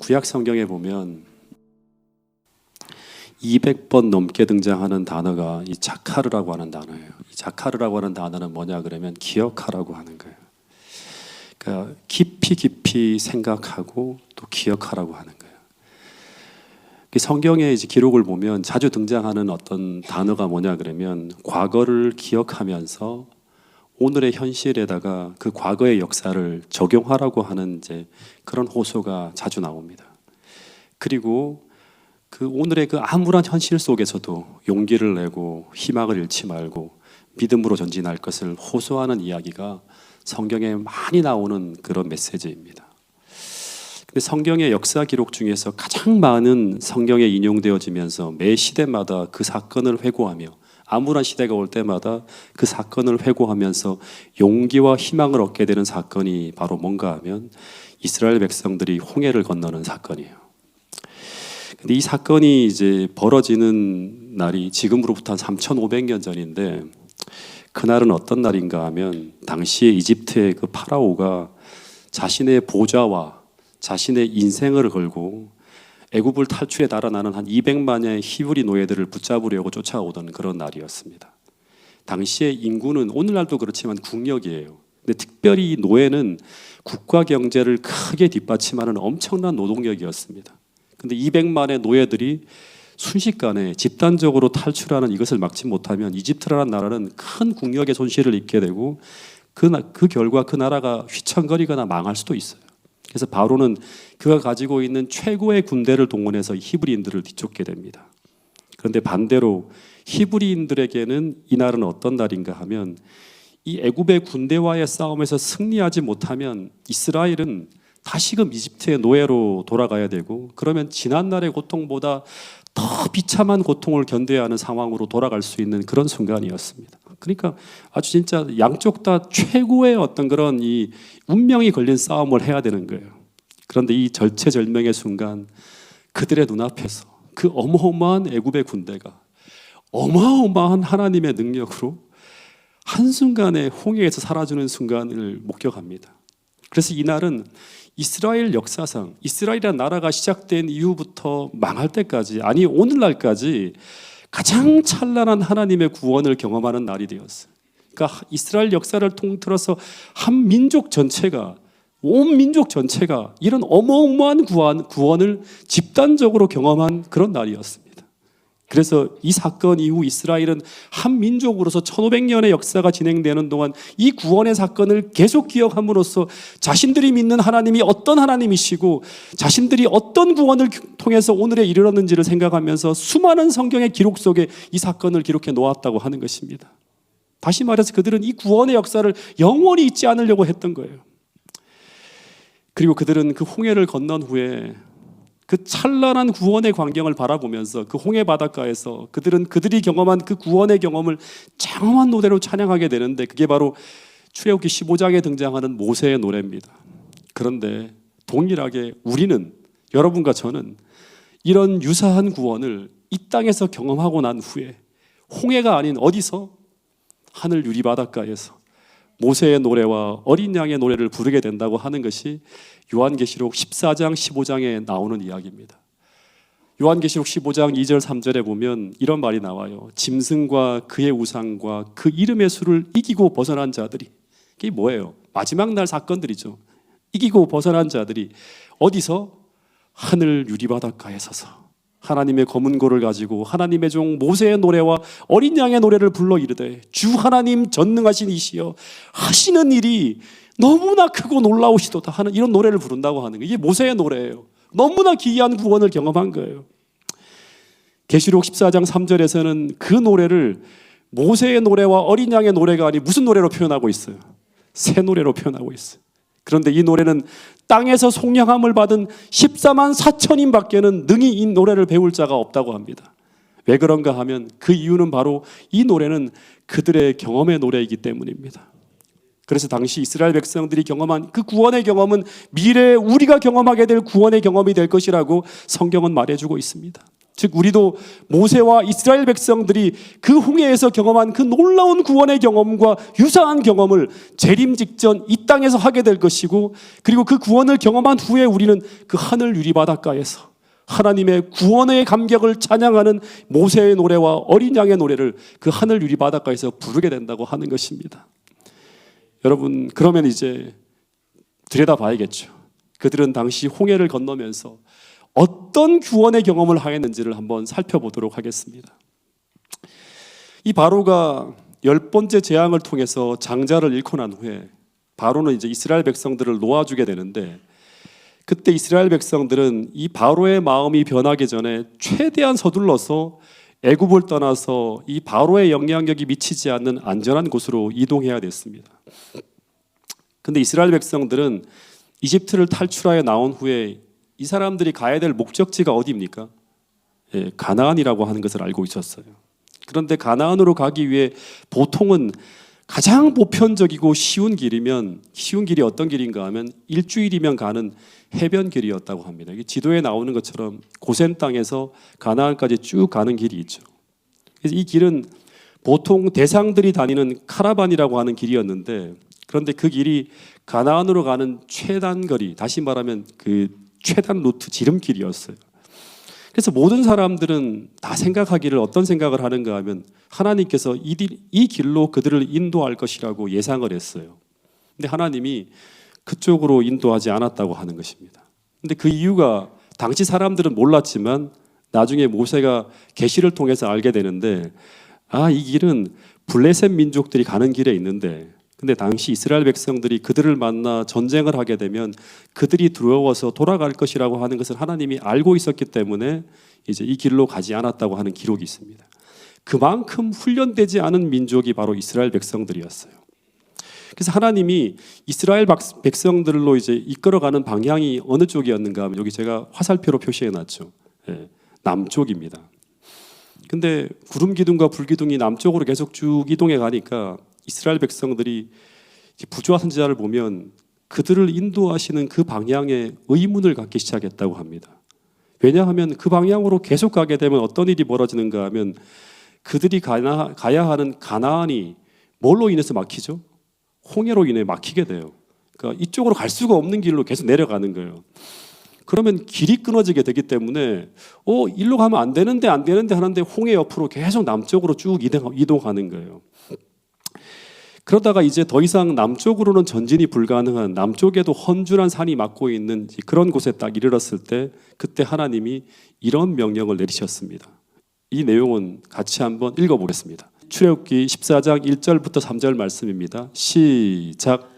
구약 성경에 보면 200번 넘게 등장하는 단어가 이 자카르라고 하는 단어예요. 이 자카르라고 하는 단어는 뭐냐 그러면 기억하라고 하는 거예요. 그러니까 깊이 생각하고 또 기억하라고 하는 거예요. 성경의 이제 기록을 보면 자주 등장하는 어떤 단어가 뭐냐 그러면 과거를 기억하면서 오늘의 현실에다가 그 과거의 역사를 적용하라고 하는 이제 그런 호소가 자주 나옵니다. 그리고 그 오늘의 그 암울한 현실 속에서도 용기를 내고 희망을 잃지 말고 믿음으로 전진할 것을 호소하는 이야기가 성경에 많이 나오는 그런 메시지입니다. 근데 성경의 역사 기록 중에서 가장 많은 성경에 인용되어지면서 매 시대마다 그 사건을 회고하며 암울한 시대가 올 때마다 그 사건을 회고하면서 용기와 희망을 얻게 되는 사건이 바로 뭔가 하면 이스라엘 백성들이 홍해를 건너는 사건이에요. 근데 이 사건이 이제 벌어지는 날이 지금으로부터 한 3,500년 전인데 그날은 어떤 날인가 하면 당시에 이집트의 그 파라오가 자신의 보좌와 자신의 인생을 걸고 애굽을 탈출해 달아나는 한 200만의 히브리 노예들을 붙잡으려고 쫓아오던 그런 날이었습니다. 당시의 인구는 오늘날도 그렇지만 국력이에요. 근데 특별히 이 노예는 국가 경제를 크게 뒷받침하는 엄청난 노동력이었습니다. 근데 200만의 노예들이 순식간에 집단적으로 탈출하는 이것을 막지 못하면 이집트라는 나라는 큰 국력의 손실을 입게 되고 그 결과 그 나라가 휘청거리거나 망할 수도 있어요. 그래서 바로는 그가 가지고 있는 최고의 군대를 동원해서 히브리인들을 뒤쫓게 됩니다. 그런데 반대로 히브리인들에게는 이 날은 어떤 날인가 하면 이 애굽의 군대와의 싸움에서 승리하지 못하면 이스라엘은 다시금 이집트의 노예로 돌아가야 되고 그러면 지난날의 고통보다 더 비참한 고통을 견뎌야 하는 상황으로 돌아갈 수 있는 그런 순간이었습니다. 그러니까 아주 진짜 양쪽 다 최고의 어떤 그런 이 운명이 걸린 싸움을 해야 되는 거예요. 그런데 이 절체절명의 순간 그들의 눈앞에서 그 어마어마한 애굽의 군대가 어마어마한 하나님의 능력으로 한순간에 홍해에서 사라지는 순간을 목격합니다. 그래서 이날은 이스라엘 역사상 이스라엘이라는 나라가 시작된 이후부터 망할 때까지 아니 오늘날까지 가장 찬란한 하나님의 구원을 경험하는 날이 되었어요. 그러니까 이스라엘 역사를 통틀어서 한 민족 전체가 온 민족 전체가 이런 어마어마한 구원을 집단적으로 경험한 그런 날이었습니다. 그래서 이 사건 이후 이스라엘은 한 민족으로서 1500년의 역사가 진행되는 동안 이 구원의 사건을 계속 기억함으로써 자신들이 믿는 하나님이 어떤 하나님이시고 자신들이 어떤 구원을 통해서 오늘에 이르렀는지를 생각하면서 수많은 성경의 기록 속에 이 사건을 기록해 놓았다고 하는 것입니다. 다시 말해서 그들은 이 구원의 역사를 영원히 잊지 않으려고 했던 거예요. 그리고 그들은 그 홍해를 건넌 후에 그 찬란한 구원의 광경을 바라보면서 그 홍해 바닷가에서 그들은 그들이 경험한 그 구원의 경험을 장엄한 노래로 찬양하게 되는데 그게 바로 출애굽기 15장에 등장하는 모세의 노래입니다. 그런데 동일하게 우리는 여러분과 저는 이런 유사한 구원을 이 땅에서 경험하고 난 후에 홍해가 아닌 어디서 하늘 유리 바닷가에서 모세의 노래와 어린 양의 노래를 부르게 된다고 하는 것이 요한계시록 14장 15장에 나오는 이야기입니다. 요한계시록 15장 2절 3절에 보면 이런 말이 나와요. 짐승과 그의 우상과 그 이름의 수를 이기고 벗어난 자들이, 이게 뭐예요? 마지막 날 사건들이죠. 이기고 벗어난 자들이 어디서? 하늘 유리바닷가에 서서 하나님의 검은 고를 가지고 하나님의 종 모세의 노래와 어린 양의 노래를 불러 이르되 주 하나님 전능하신 이시여 하시는 일이 너무나 크고 놀라우시도다 하는 이런 노래를 부른다고 하는 거예요. 이게 모세의 노래예요. 너무나 기이한 구원을 경험한 거예요. 계시록 14장 3절에서는 그 노래를 모세의 노래와 어린 양의 노래가 아니 무슨 노래로 표현하고 있어요? 새 노래로 표현하고 있어요. 그런데 이 노래는 땅에서 속량함을 받은 14만 4천인 밖에는 능히 이 노래를 배울 자가 없다고 합니다. 왜 그런가 하면 그 이유는 바로 이 노래는 그들의 경험의 노래이기 때문입니다. 그래서 당시 이스라엘 백성들이 경험한 그 구원의 경험은 미래에 우리가 경험하게 될 구원의 경험이 될 것이라고 성경은 말해주고 있습니다. 즉 우리도 모세와 이스라엘 백성들이 그 홍해에서 경험한 그 놀라운 구원의 경험과 유사한 경험을 재림 직전 이 땅에서 하게 될 것이고, 그리고 그 구원을 경험한 후에 우리는 그 하늘 유리 바닷가에서 하나님의 구원의 감격을 찬양하는 모세의 노래와 어린 양의 노래를 그 하늘 유리 바닷가에서 부르게 된다고 하는 것입니다. 여러분, 그러면 이제 들여다봐야겠죠. 그들은 당시 홍해를 건너면서 어떤 구원의 경험을 하였는지를 한번 살펴보도록 하겠습니다. 이 바로가 10번째 재앙을 통해서 장자를 잃고 난 후에 바로는 이제 이스라엘 백성들을 놓아주게 되는데, 그때 이스라엘 백성들은 이 바로의 마음이 변하기 전에 최대한 서둘러서 애굽을 떠나서 이 바로의 영향력이 미치지 않는 안전한 곳으로 이동해야 됐습니다. 근데 이스라엘 백성들은 이집트를 탈출하여 나온 후에 이 사람들이 가야 될 목적지가 어디입니까? 가나안이라고 하는 것을 알고 있었어요. 그런데 가나안으로 가기 위해 보통은 가장 보편적이고 쉬운 길이 어떤 길인가 하면 일주일이면 가는 해변길이었다고 합니다. 이게 지도에 나오는 것처럼 고센 땅에서 가나안까지 쭉 가는 길이 있죠. 그래서 이 길은 보통 대상들이 다니는 카라반이라고 하는 길이었는데, 그런데 그 길이 가나안으로 가는 최단 거리, 다시 말하면 그 최단 루트 지름길이었어요. 그래서 모든 사람들은 다 생각하기를 어떤 생각을 하는가 하면 하나님께서 이 길로 그들을 인도할 것이라고 예상을 했어요. 근데 하나님이 그쪽으로 인도하지 않았다고 하는 것입니다. 근데 그 이유가 당시 사람들은 몰랐지만 나중에 모세가 계시를 통해서 알게 되는데, 이 길은 블레셋 민족들이 가는 길에 있는데, 근데 당시 이스라엘 백성들이 그들을 만나 전쟁을 하게 되면 그들이 두려워서 돌아갈 것이라고 하는 것을 하나님이 알고 있었기 때문에 이제 이 길로 가지 않았다고 하는 기록이 있습니다. 그만큼 훈련되지 않은 민족이 바로 이스라엘 백성들이었어요. 그래서 하나님이 이스라엘 백성들로 이제 이끌어가는 방향이 어느 쪽이었는가 하면 여기 제가 화살표로 표시해 놨죠. 남쪽입니다. 근데 구름 기둥과 불 기둥이 남쪽으로 계속 쭉 이동해 가니까 이스라엘 백성들이 부조와 선지자를 보면 그들을 인도하시는 그 방향에 의문을 갖기 시작했다고 합니다. 왜냐하면 그 방향으로 계속 가게 되면 어떤 일이 벌어지는가 하면 그들이 가야 하는 가나안이 뭘로 인해서 막히죠? 홍해로 인해 막히게 돼요. 그러니까 이쪽으로 갈 수가 없는 길로 계속 내려가는 거예요. 그러면 길이 끊어지게 되기 때문에 일로 가면 안 되는데 하는데 홍해 옆으로 계속 남쪽으로 쭉 이동하는 거예요. 그러다가 이제 더 이상 남쪽으로는 전진이 불가능한, 남쪽에도 험준한 산이 막고 있는 그런 곳에 딱 이르렀을 때 그때 하나님이 이런 명령을 내리셨습니다. 이 내용은 같이 한번 읽어보겠습니다. 출애굽기 14장 1절부터 3절 말씀입니다. 시작.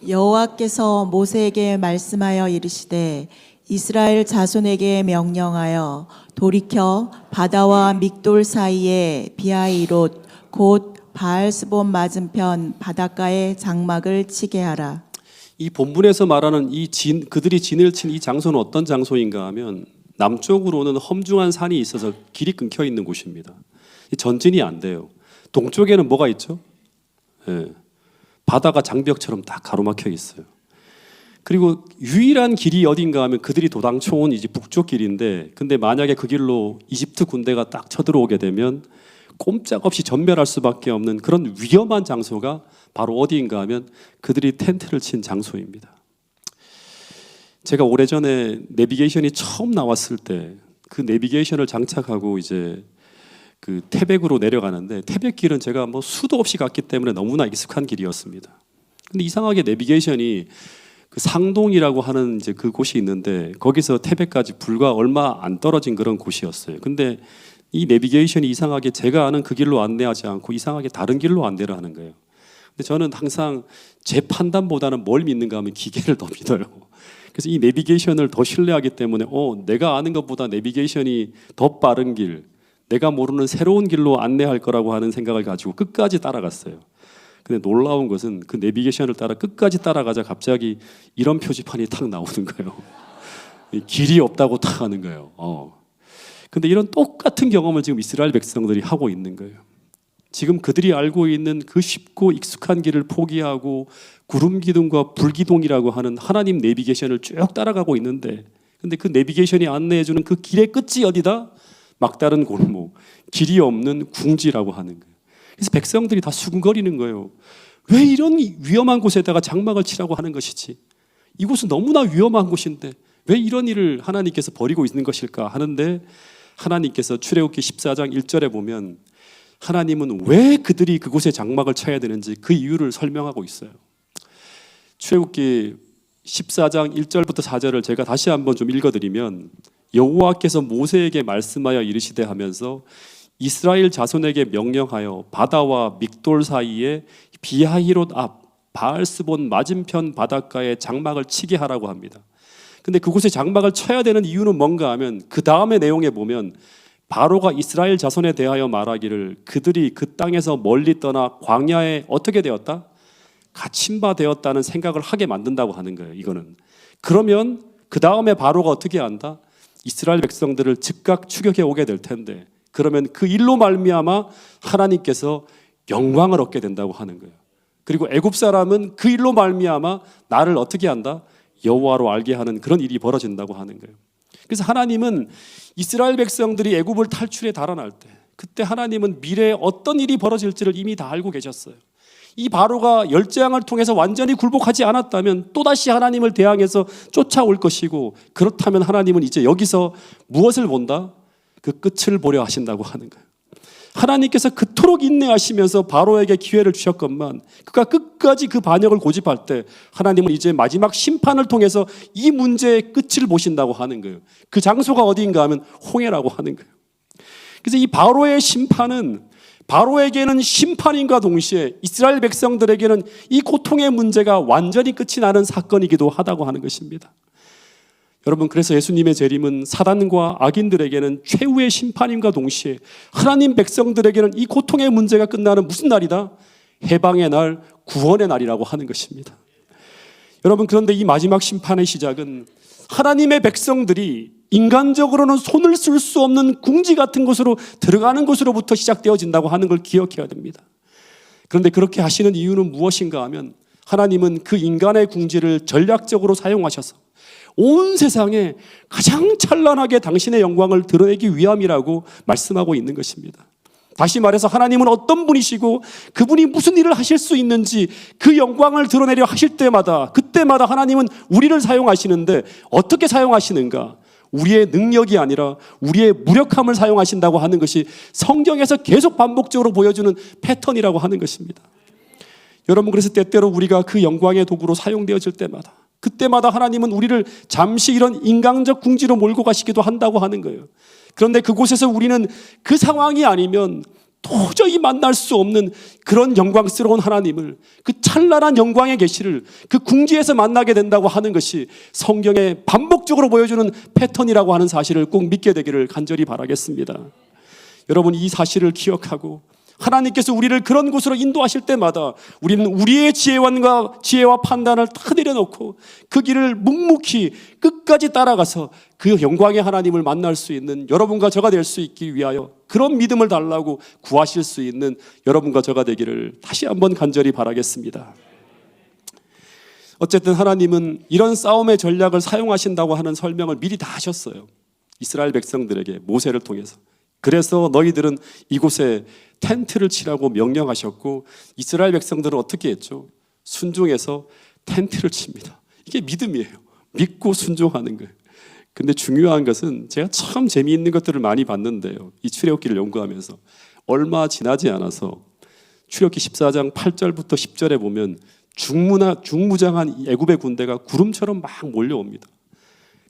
여호와께서 모세에게 말씀하여 이르시되 이스라엘 자손에게 명령하여 돌이켜 바다와 믹돌 사이에 비하이롯 곧 바알스본 맞은편 바닷가에 장막을 치게 하라. 이 본문에서 말하는 그들이 진을 친 이 장소는 어떤 장소인가 하면 남쪽으로는 험중한 산이 있어서 길이 끊겨 있는 곳입니다. 전진이 안 돼요. 동쪽에는 뭐가 있죠? 바다가 장벽처럼 딱 가로막혀 있어요. 그리고 유일한 길이 어딘가 하면 그들이 도당초 온 이제 북쪽 길인데, 근데 만약에 그 길로 이집트 군대가 딱 쳐들어오게 되면 꼼짝없이 전멸할 수밖에 없는 그런 위험한 장소가 바로 어디인가 하면 그들이 텐트를 친 장소입니다. 제가 오래전에 내비게이션이 처음 나왔을 때 그 내비게이션을 장착하고 이제 그 태백으로 내려가는데, 태백길은 제가 뭐 수도 없이 갔기 때문에 너무나 익숙한 길이었습니다. 근데 이상하게 내비게이션이 그 상동이라고 하는 이제 그 곳이 있는데 거기서 태백까지 불과 얼마 안 떨어진 그런 곳이었어요. 근데 이 내비게이션이 이상하게 제가 아는 그 길로 안내하지 않고 이상하게 다른 길로 안내를 하는 거예요. 근데 저는 항상 제 판단보다는 뭘 믿는가 하면 기계를 더 믿어요. 그래서 이 내비게이션을 더 신뢰하기 때문에 내가 아는 것보다 내비게이션이 더 빠른 길, 내가 모르는 새로운 길로 안내할 거라고 하는 생각을 가지고 끝까지 따라갔어요. 근데 놀라운 것은 그 내비게이션을 따라 끝까지 따라가자 갑자기 이런 표지판이 탁 나오는 거예요. 길이 없다고 탁 하는 거예요. 근데 이런 똑같은 경험을 지금 이스라엘 백성들이 하고 있는 거예요. 지금 그들이 알고 있는 그 쉽고 익숙한 길을 포기하고 구름 기둥과 불 기둥이라고 하는 하나님 내비게이션을 쭉 따라가고 있는데, 근데 그 내비게이션이 안내해주는 그 길의 끝이 어디다? 막다른 골목, 길이 없는 궁지라고 하는 거예요. 그래서 백성들이 다 수군거리는 거예요. 왜 이런 위험한 곳에다가 장막을 치라고 하는 것이지? 이곳은 너무나 위험한 곳인데 왜 이런 일을 하나님께서 벌이고 있는 것일까 하는데, 하나님께서 출애굽기 14장 1절에 보면 하나님은 왜 그들이 그곳에 장막을 쳐야 되는지 그 이유를 설명하고 있어요. 출애굽기 14장 1절부터 4절을 제가 다시 한번 좀 읽어드리면, 여호와께서 모세에게 말씀하여 이르시되 하면서 이스라엘 자손에게 명령하여 바다와 믹돌 사이에 비하히롯 앞 바알스본 맞은편 바닷가에 장막을 치게 하라고 합니다. 근데 그곳에 장막을 쳐야 되는 이유는 뭔가 하면, 그 다음의 내용에 보면 바로가 이스라엘 자손에 대하여 말하기를 그들이 그 땅에서 멀리 떠나 광야에 어떻게 되었다? 갇힌 바 되었다는 생각을 하게 만든다고 하는 거예요. 이거는 그러면 그 다음에 바로가 어떻게 한다? 이스라엘 백성들을 즉각 추격해 오게 될 텐데, 그러면 그 일로 말미암아 하나님께서 영광을 얻게 된다고 하는 거예요. 그리고 애굽 사람은 그 일로 말미암아 나를 어떻게 한다? 여호와로 알게 하는 그런 일이 벌어진다고 하는 거예요. 그래서 하나님은 이스라엘 백성들이 애굽을 탈출해 달아날 때, 그때 하나님은 미래에 어떤 일이 벌어질지를 이미 다 알고 계셨어요. 이 바로가 열재앙을 통해서 완전히 굴복하지 않았다면 또다시 하나님을 대항해서 쫓아올 것이고, 그렇다면 하나님은 이제 여기서 무엇을 본다? 그 끝을 보려 하신다고 하는 거예요. 하나님께서 그토록 인내하시면서 바로에게 기회를 주셨건만 그가 끝까지 그 반역을 고집할 때, 하나님은 이제 마지막 심판을 통해서 이 문제의 끝을 보신다고 하는 거예요. 그 장소가 어디인가 하면 홍해라고 하는 거예요. 그래서 이 바로의 심판은 바로에게는 심판인과 동시에 이스라엘 백성들에게는 이 고통의 문제가 완전히 끝이 나는 사건이기도 하다고 하는 것입니다. 여러분, 그래서 예수님의 재림은 사단과 악인들에게는 최후의 심판임과 동시에 하나님 백성들에게는 이 고통의 문제가 끝나는 무슨 날이다? 해방의 날, 구원의 날이라고 하는 것입니다. 여러분, 그런데 이 마지막 심판의 시작은 하나님의 백성들이 인간적으로는 손을 쓸 수 없는 궁지 같은 곳으로 들어가는 곳으로부터 시작되어진다고 하는 걸 기억해야 됩니다. 그런데 그렇게 하시는 이유는 무엇인가 하면, 하나님은 그 인간의 궁지를 전략적으로 사용하셔서 온 세상에 가장 찬란하게 당신의 영광을 드러내기 위함이라고 말씀하고 있는 것입니다. 다시 말해서 하나님은 어떤 분이시고 그분이 무슨 일을 하실 수 있는지 그 영광을 드러내려 하실 때마다, 그때마다 하나님은 우리를 사용하시는데 어떻게 사용하시는가? 우리의 능력이 아니라 우리의 무력함을 사용하신다고 하는 것이 성경에서 계속 반복적으로 보여주는 패턴이라고 하는 것입니다. 여러분, 그래서 때때로 우리가 그 영광의 도구로 사용되어질 때마다, 그때마다 하나님은 우리를 잠시 이런 인간적 궁지로 몰고 가시기도 한다고 하는 거예요. 그런데 그곳에서 우리는 그 상황이 아니면 도저히 만날 수 없는 그런 영광스러운 하나님을, 그 찬란한 영광의 계시를 그 궁지에서 만나게 된다고 하는 것이 성경에 반복적으로 보여주는 패턴이라고 하는 사실을 꼭 믿게 되기를 간절히 바라겠습니다. 여러분, 이 사실을 기억하고 하나님께서 우리를 그런 곳으로 인도하실 때마다 우리는 우리의 지혜와 판단을 다 내려놓고 그 길을 묵묵히 끝까지 따라가서 그 영광의 하나님을 만날 수 있는 여러분과 저가 될 수 있기 위하여 그런 믿음을 달라고 구하실 수 있는 여러분과 저가 되기를 다시 한번 간절히 바라겠습니다. 어쨌든 하나님은 이런 싸움의 전략을 사용하신다고 하는 설명을 미리 다 하셨어요. 이스라엘 백성들에게 모세를 통해서. 그래서 너희들은 이곳에 텐트를 치라고 명령하셨고, 이스라엘 백성들은 어떻게 했죠? 순종해서 텐트를 칩니다. 이게 믿음이에요. 믿고 순종하는 거예요. 근데 중요한 것은, 제가 참 재미있는 것들을 많이 봤는데요, 이 출애굽기를 연구하면서 얼마 지나지 않아서 출애굽기 14장 8절부터 10절에 보면 중무장한 애굽의 군대가 구름처럼 막 몰려옵니다.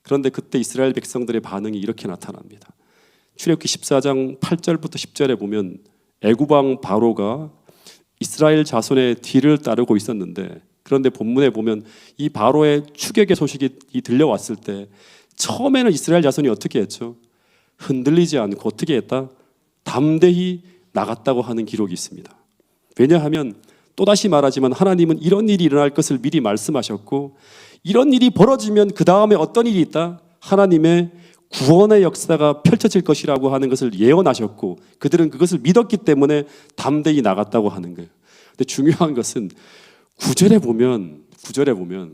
그런데 그때 이스라엘 백성들의 반응이 이렇게 나타납니다. 출애굽기 14장 8절부터 10절에 보면 애굽 왕 바로가 이스라엘 자손의 뒤를 따르고 있었는데, 그런데 본문에 보면 이 바로의 추격의 소식이 들려왔을 때 처음에는 이스라엘 자손이 어떻게 했죠? 흔들리지 않고 어떻게 했다? 담대히 나갔다고 하는 기록이 있습니다. 왜냐하면 또다시 말하지만 하나님은 이런 일이 일어날 것을 미리 말씀하셨고, 이런 일이 벌어지면 그 다음에 어떤 일이 있다? 하나님의 구원의 역사가 펼쳐질 것이라고 하는 것을 예언하셨고, 그들은 그것을 믿었기 때문에 담대히 나갔다고 하는 거예요. 근데 중요한 것은 9절에 보면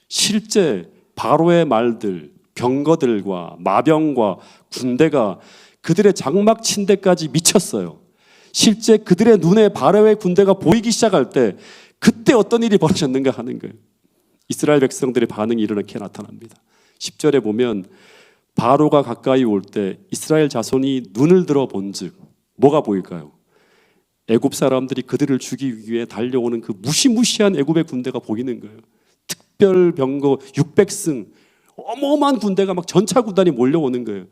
실제 바로의 말들, 병거들과 마병과 군대가 그들의 장막 침대까지 미쳤어요. 실제 그들의 눈에 바로의 군대가 보이기 시작할 때 그때 어떤 일이 벌어졌는가 하는 거예요. 이스라엘 백성들의 반응이 이렇게 나타납니다. 10절에 보면 바로가 가까이 올 때 이스라엘 자손이 눈을 들어 본즉 뭐가 보일까요? 애굽 사람들이 그들을 죽이기 위해 달려오는 그 무시무시한 애굽의 군대가 보이는 거예요. 특별 병거 600승 어마어마한 군대가 막 전차 군단이 몰려오는 거예요.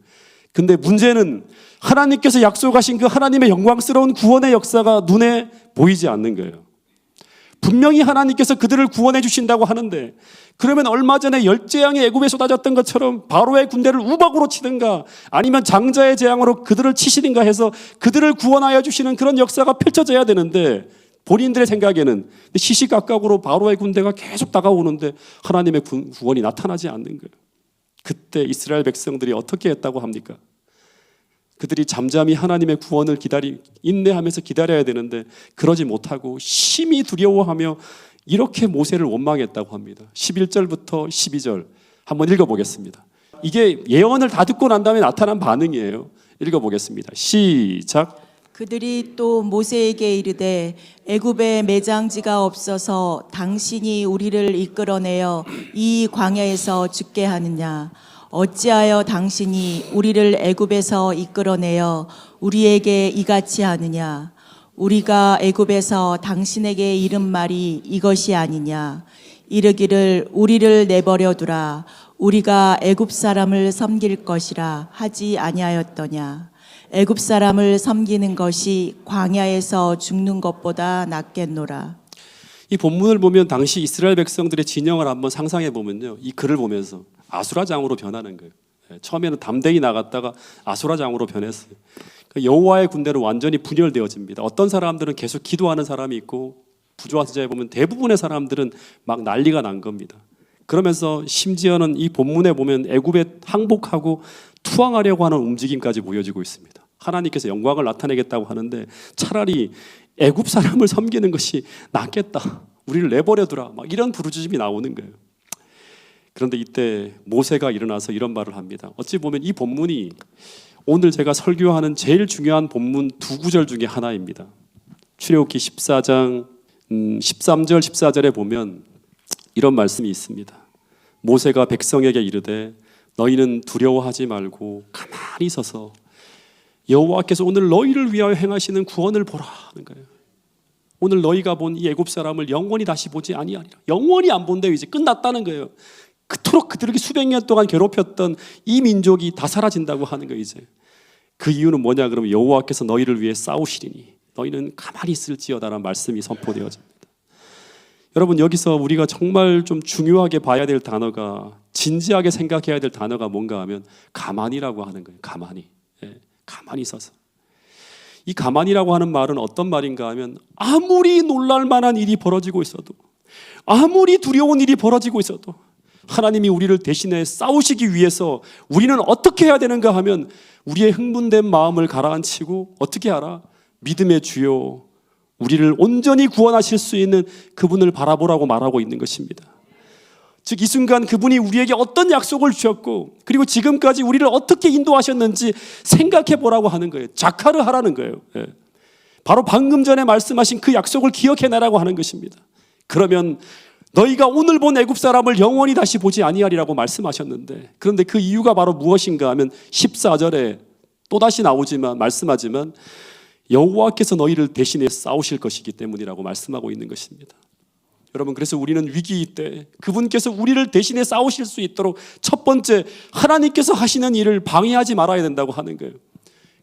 근데 문제는 하나님께서 약속하신 그 하나님의 영광스러운 구원의 역사가 눈에 보이지 않는 거예요. 분명히 하나님께서 그들을 구원해 주신다고 하는데 그러면 얼마 전에 열재앙이 애굽에 쏟아졌던 것처럼 바로의 군대를 우박으로 치든가 아니면 장자의 재앙으로 그들을 치시든가 해서 그들을 구원하여 주시는 그런 역사가 펼쳐져야 되는데 본인들의 생각에는 시시각각으로 바로의 군대가 계속 다가오는데 하나님의 구원이 나타나지 않는 거예요. 그때 이스라엘 백성들이 어떻게 했다고 합니까? 그들이 잠잠히 하나님의 구원을 인내하면서 기다려야 되는데 그러지 못하고 심히 두려워하며 이렇게 모세를 원망했다고 합니다. 11절부터 12절 한번 읽어보겠습니다. 이게 예언을 다 듣고 난 다음에 나타난 반응이에요. 읽어보겠습니다. 시작. 그들이 또 모세에게 이르되 애굽에 매장지가 없어서 당신이 우리를 이끌어내어 이 광야에서 죽게 하느냐? 어찌하여 당신이 우리를 애굽에서 이끌어내어 우리에게 이같이 하느냐? 우리가 애굽에서 당신에게 이른 말이 이것이 아니냐? 이르기를 우리를 내버려 두라. 우리가 애굽 사람을 섬길 것이라 하지 아니하였더냐? 애굽 사람을 섬기는 것이 광야에서 죽는 것보다 낫겠노라. 이 본문을 보면 당시 이스라엘 백성들의 진영을 한번 상상해 보면요, 이 글을 보면서 아수라장으로 변하는 거예요. 처음에는 담대히 나갔다가 아수라장으로 변했어요. 여호와의 군대는 완전히 분열되어집니다. 어떤 사람들은 계속 기도하는 사람이 있고 부조화서자에 보면 대부분의 사람들은 막 난리가 난 겁니다. 그러면서 심지어는 이 본문에 보면 애굽에 항복하고 투항하려고 하는 움직임까지 보여지고 있습니다. 하나님께서 영광을 나타내겠다고 하는데 차라리 애굽 사람을 섬기는 것이 낫겠다. 우리를 내버려두라. 막 이런 부르짖음이 나오는 거예요. 그런데 이때 모세가 일어나서 이런 말을 합니다. 어찌 보면 이 본문이 오늘 제가 설교하는 제일 중요한 본문 두 구절 중에 하나입니다. 출애굽기 14장 13절 14절에 보면 이런 말씀이 있습니다. 모세가 백성에게 이르되 너희는 두려워하지 말고 가만히 서서 여호와께서 오늘 너희를 위하여 행하시는 구원을 보라 하는 거예요. 오늘 너희가 본 이 애굽 사람을 영원히 다시 보지 아니하리라. 영원히 안 본대요. 이제 끝났다는 거예요. 그토록 그들에게 수백 년 동안 괴롭혔던 이 민족이 다 사라진다고 하는 거예요. 이제 그 이유는 뭐냐 그러면 여호와께서 너희를 위해 싸우시리니 너희는 가만히 있을지어다라는 말씀이 선포되어집니다. 여러분 여기서 우리가 정말 좀 중요하게 봐야 될 단어가 진지하게 생각해야 될 단어가 뭔가 하면 가만히라고 하는 거예요. 가만히. 가만히 서서. 이 가만히라고 하는 말은 어떤 말인가 하면 아무리 놀랄 만한 일이 벌어지고 있어도 아무리 두려운 일이 벌어지고 있어도 하나님이 우리를 대신해 싸우시기 위해서 우리는 어떻게 해야 되는가 하면 우리의 흥분된 마음을 가라앉히고 어떻게 하라? 믿음의 주요 우리를 온전히 구원하실 수 있는 그분을 바라보라고 말하고 있는 것입니다. 즉 이 순간 그분이 우리에게 어떤 약속을 주셨고 그리고 지금까지 우리를 어떻게 인도하셨는지 생각해 보라고 하는 거예요. 자카르 하라는 거예요. 바로 방금 전에 말씀하신 그 약속을 기억해내라고 하는 것입니다. 그러면 너희가 오늘 본 애굽 사람을 영원히 다시 보지 아니하리라고 말씀하셨는데 그런데 그 이유가 바로 무엇인가 하면 14절에 또다시 나오지만 말씀하지만 여호와께서 너희를 대신해 싸우실 것이기 때문이라고 말씀하고 있는 것입니다. 여러분 그래서 우리는 위기 때 그분께서 우리를 대신해 싸우실 수 있도록 첫 번째 하나님께서 하시는 일을 방해하지 말아야 된다고 하는 거예요.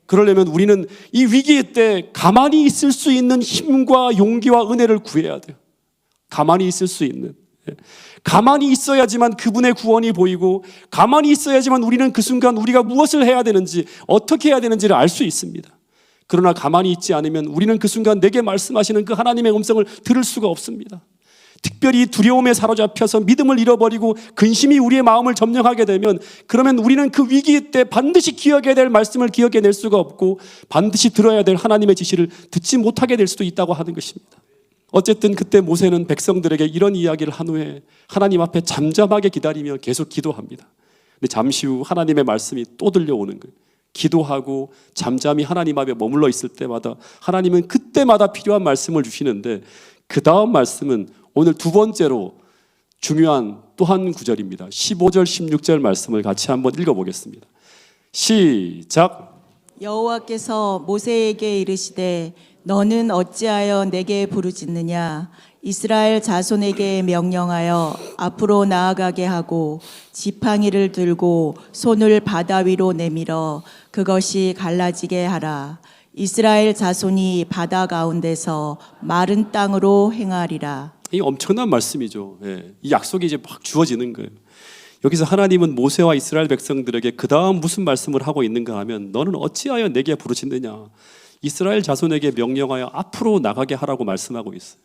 그러려면 우리는 이 위기 때 가만히 있을 수 있는 힘과 용기와 은혜를 구해야 돼요. 가만히 있을 수 있는 가만히 있어야지만 그분의 구원이 보이고 가만히 있어야지만 우리는 그 순간 우리가 무엇을 해야 되는지 어떻게 해야 되는지를 알 수 있습니다. 그러나 가만히 있지 않으면 우리는 그 순간 내게 말씀하시는 그 하나님의 음성을 들을 수가 없습니다. 특별히 두려움에 사로잡혀서 믿음을 잃어버리고 근심이 우리의 마음을 점령하게 되면 그러면 우리는 그 위기 때 반드시 기억해야 될 말씀을 기억해낼 수가 없고 반드시 들어야 될 하나님의 지시를 듣지 못하게 될 수도 있다고 하는 것입니다. 어쨌든 그때 모세는 백성들에게 이런 이야기를 한 후에 하나님 앞에 잠잠하게 기다리며 계속 기도합니다. 근데 잠시 후 하나님의 말씀이 또 들려오는 거예요. 기도하고 잠잠히 하나님 앞에 머물러 있을 때마다 하나님은 그때마다 필요한 말씀을 주시는데 그 다음 말씀은 오늘 두 번째로 중요한 또 한 구절입니다. 15절 16절 말씀을 같이 한번 읽어보겠습니다. 시작. 여호와께서 모세에게 이르시되 너는 어찌하여 내게 부르짖느냐 이스라엘 자손에게 명령하여 앞으로 나아가게 하고 지팡이를 들고 손을 바다 위로 내밀어 그것이 갈라지게 하라. 이스라엘 자손이 바다 가운데서 마른 땅으로 행하리라. 이 엄청난 말씀이죠. 예. 이 약속이 이제 막 주어지는 거예요. 여기서 하나님은 모세와 이스라엘 백성들에게 그 다음 무슨 말씀을 하고 있는가 하면 너는 어찌하여 내게 부르짖느냐 이스라엘 자손에게 명령하여 앞으로 나가게 하라고 말씀하고 있어요.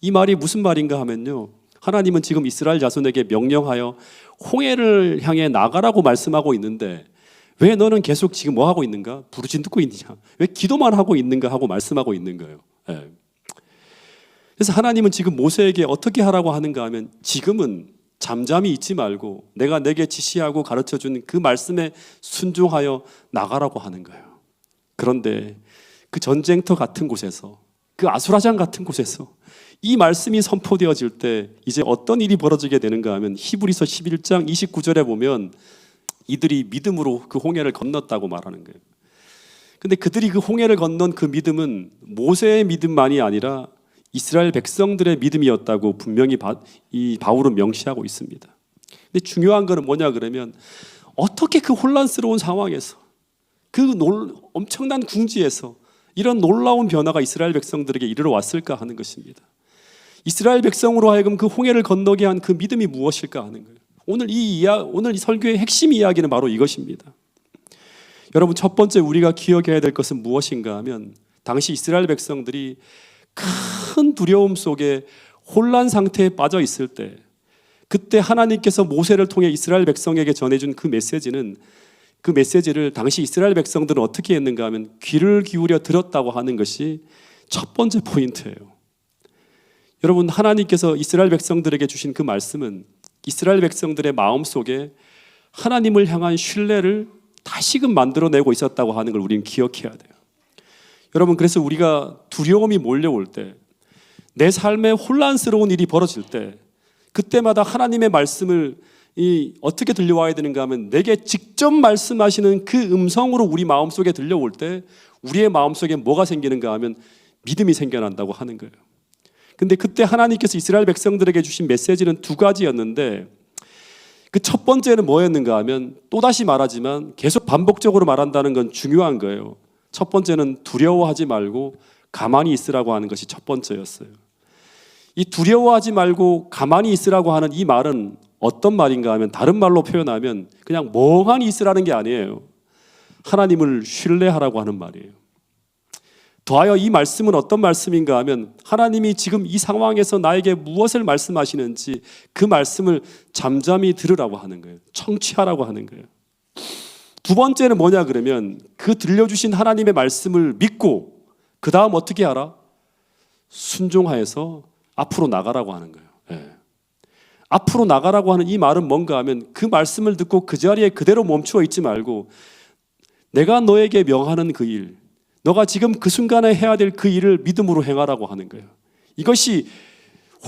이 말이 무슨 말인가 하면요, 하나님은 지금 이스라엘 자손에게 명령하여 홍해를 향해 나가라고 말씀하고 있는데 왜 너는 계속 지금 뭐 하고 있는가? 부르짖고 있느냐? 왜 기도만 하고 있는가 하고 말씀하고 있는 거예요. 예. 그래서 하나님은 지금 모세에게 어떻게 하라고 하는가 하면 지금은 잠잠히 있지 말고 내가 내게 지시하고 가르쳐준 그 말씀에 순종하여 나가라고 하는 거예요. 그런데 그 전쟁터 같은 곳에서, 그 아수라장 같은 곳에서 이 말씀이 선포되어질 때 이제 어떤 일이 벌어지게 되는가 하면 히브리서 11장 29절에 보면 이들이 믿음으로 그 홍해를 건넜다고 말하는 거예요. 근데 그들이 그 홍해를 건넌 그 믿음은 모세의 믿음만이 아니라 이스라엘 백성들의 믿음이었다고 분명히 이 바울은 명시하고 있습니다. 근데 중요한 것은 뭐냐 그러면 어떻게 그 혼란스러운 상황에서 그 엄청난 궁지에서 이런 놀라운 변화가 이스라엘 백성들에게 이르러 왔을까 하는 것입니다. 이스라엘 백성으로 하여금 그 홍해를 건너게 한 그 믿음이 무엇일까 하는 거예요. 오늘 이 설교의 핵심 이야기는 바로 이것입니다. 여러분, 첫 번째 우리가 기억해야 될 것은 무엇인가 하면 당시 이스라엘 백성들이 큰 두려움 속에 혼란 상태에 빠져 있을 때 그때 하나님께서 모세를 통해 이스라엘 백성에게 전해준 그 메시지는 그 메시지를 당시 이스라엘 백성들은 어떻게 했는가 하면 귀를 기울여 들었다고 하는 것이 첫 번째 포인트예요. 여러분, 하나님께서 이스라엘 백성들에게 주신 그 말씀은 이스라엘 백성들의 마음속에 하나님을 향한 신뢰를 다시금 만들어내고 있었다고 하는 걸 우리는 기억해야 돼요. 여러분, 그래서 우리가 두려움이 몰려올 때, 내 삶에 혼란스러운 일이 벌어질 때 그때마다 하나님의 말씀을 어떻게 들려와야 되는가 하면 내게 직접 말씀하시는 그 음성으로 우리 마음속에 들려올 때 우리의 마음속에 뭐가 생기는가 하면 믿음이 생겨난다고 하는 거예요. 근데 그때 하나님께서 이스라엘 백성들에게 주신 메시지는 두 가지였는데 그 첫 번째는 뭐였는가 하면 또다시 말하지만 계속 반복적으로 말한다는 건 중요한 거예요. 첫 번째는 두려워하지 말고 가만히 있으라고 하는 것이 첫 번째였어요. 이 두려워하지 말고 가만히 있으라고 하는 이 말은 어떤 말인가 하면 다른 말로 표현하면 그냥 멍하니 있으라는 게 아니에요. 하나님을 신뢰하라고 하는 말이에요. 더하여 이 말씀은 어떤 말씀인가 하면 하나님이 지금 이 상황에서 나에게 무엇을 말씀하시는지 그 말씀을 잠잠히 들으라고 하는 거예요. 청취하라고 하는 거예요. 두 번째는 뭐냐 그러면 그 들려주신 하나님의 말씀을 믿고 그 다음 어떻게 하라? 순종하여서 앞으로 나가라고 하는 거예요. 네. 앞으로 나가라고 하는 이 말은 뭔가 하면 그 말씀을 듣고 그 자리에 그대로 멈추어 있지 말고 내가 너에게 명하는 그 일, 너가 지금 그 순간에 해야 될 그 일을 믿음으로 행하라고 하는 거예요. 이것이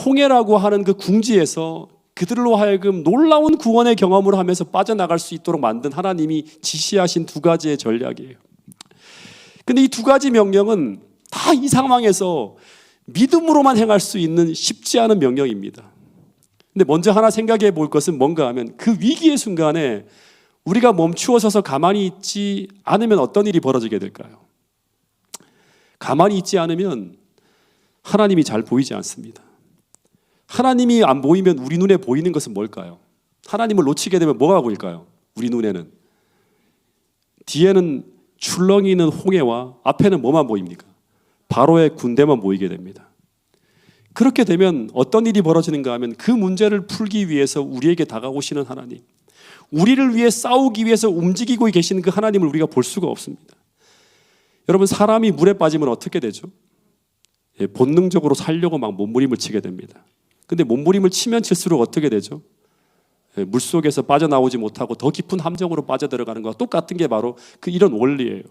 홍해라고 하는 그 궁지에서 그들로 하여금 놀라운 구원의 경험을 하면서 빠져나갈 수 있도록 만든 하나님이 지시하신 두 가지의 전략이에요. 근데 이 두 가지 명령은 다 이 상황에서 믿음으로만 행할 수 있는 쉽지 않은 명령입니다. 근데 먼저 하나 생각해 볼 것은 뭔가 하면 그 위기의 순간에 우리가 멈추어 서서 가만히 있지 않으면 어떤 일이 벌어지게 될까요? 가만히 있지 않으면 하나님이 잘 보이지 않습니다. 하나님이 안 보이면 우리 눈에 보이는 것은 뭘까요? 하나님을 놓치게 되면 뭐가 보일까요? 우리 눈에는 뒤에는 출렁이 있는 홍해와 앞에는 뭐만 보입니까? 바로의 군대만 보이게 됩니다. 그렇게 되면 어떤 일이 벌어지는가 하면 그 문제를 풀기 위해서 우리에게 다가오시는 하나님, 우리를 위해 싸우기 위해서 움직이고 계시는 그 하나님을 우리가 볼 수가 없습니다. 여러분, 사람이 물에 빠지면 어떻게 되죠? 본능적으로 살려고 막 몸부림을 치게 됩니다. 근데 몸부림을 치면 칠수록 어떻게 되죠? 물속에서 빠져나오지 못하고 더 깊은 함정으로 빠져들어가는 것과 똑같은 게 바로 그 이런 원리예요.